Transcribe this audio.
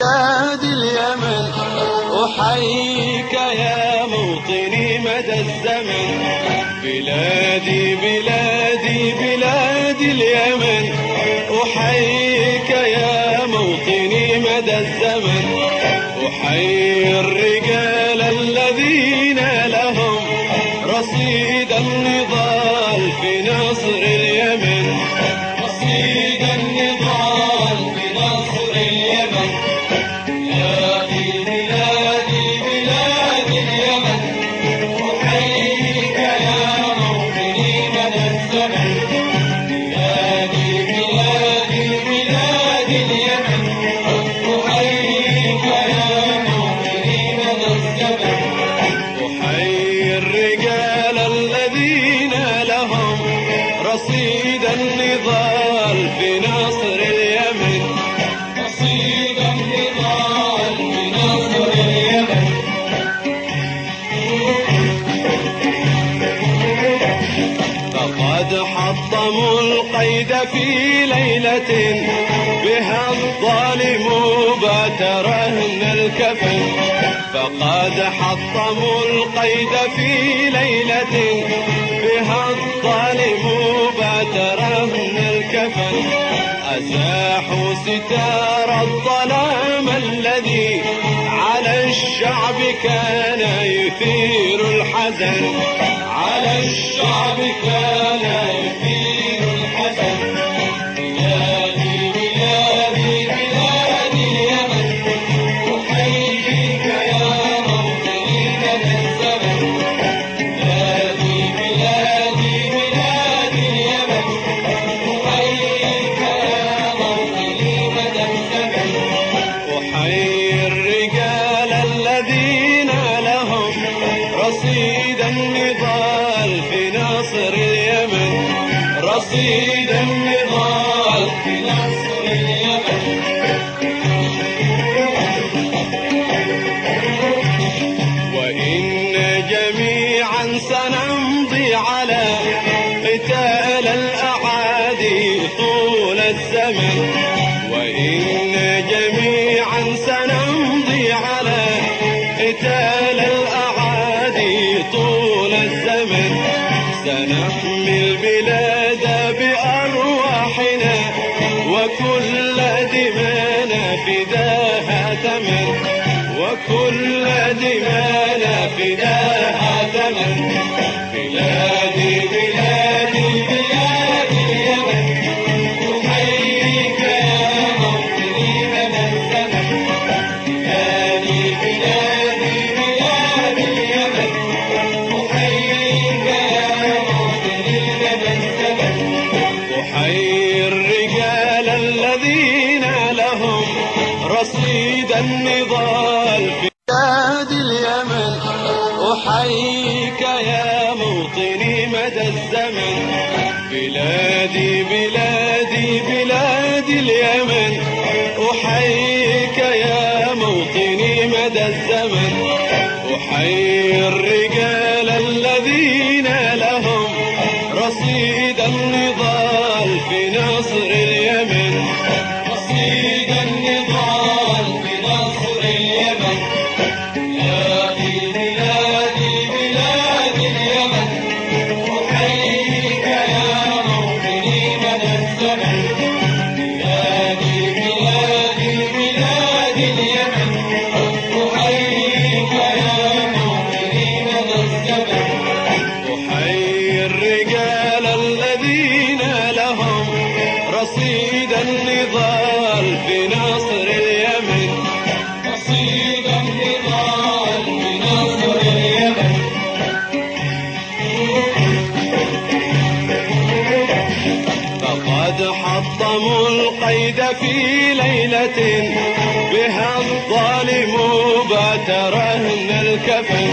بلاد اليمن أحييك يا موطني مدى الزمن. بلادي بلادي بلاد اليمن أحييك يا موطني مدى الزمن. أحيي الرجال الذين لهم رصيد النضال في نصر اليمن. رصيد النضال في نصر اليمن. بلادي بلادي بلاد اليمن أحييك يا موطني مدى الزمن. بلادي بلادي بلاد اليمن أحييك يا موطني مدى الزمن. أحيي الرجال الذين لهم رصيد النضال في نصر اليمن. رصيد النضال في نصر اليمن. فقد حطموا القيد في ليلة بها الظالم بات رهن الكفن. فقد حطموا القيد في ليلة بها الظالم بات رهن الكفن. أزاحوا ستار الظلام الذي على الشعب كان يثير الحزن. على الشعب كان يثير الحزن. بلادي بلادي بلاد اليمن أحييك يا موطني مدى الزمن. بلادي بلادي بلاد اليمن أحييك يا موطني مدى الزمن. أحيي الرجال الذين لهم رصيد النضال في نصر اليمن. رصيد النضال في نصر اليمن. وإن جميعا سنمضي على قتال الأعادي طول الزمن. وإن جميعا سنمضي على قتال الأعادي طول الزمن. سنحمي البلاد بأرواحنا وكل دمانا فداها ثمن. وكل دمانا فداها ثمن. بلادي بلادي بلاد اليمن أحييك يا موطني مدى الزمن. بلادي بلادي بلاد اليمن أحييك يا موطني مدى الزمن. أحيي الرجال الذين لهم رصيد النضال في بلاد اليمن أحييك يا موطني مدى الزمن. بلادي بلادي بلاد اليمن أحييك يا موطني مدى الزمن. أحيي الرجال الذين لهم رصيد النضال في نصر اليمن. رصيد النضال في نصر اليمن. بلادي بلادي بلاد اليمن أحييك يا موطني مدى الزمن. بلادي بلادي بلاد اليمن أحييك يا موطني مدى الزمن. أحيي الرجال الذين لهم رصيد النضال في نصر اليمن. رصيد النضال في نصر اليمن. فقد حطموا القيد في ليلة بها الظالم بات رهن الكفن.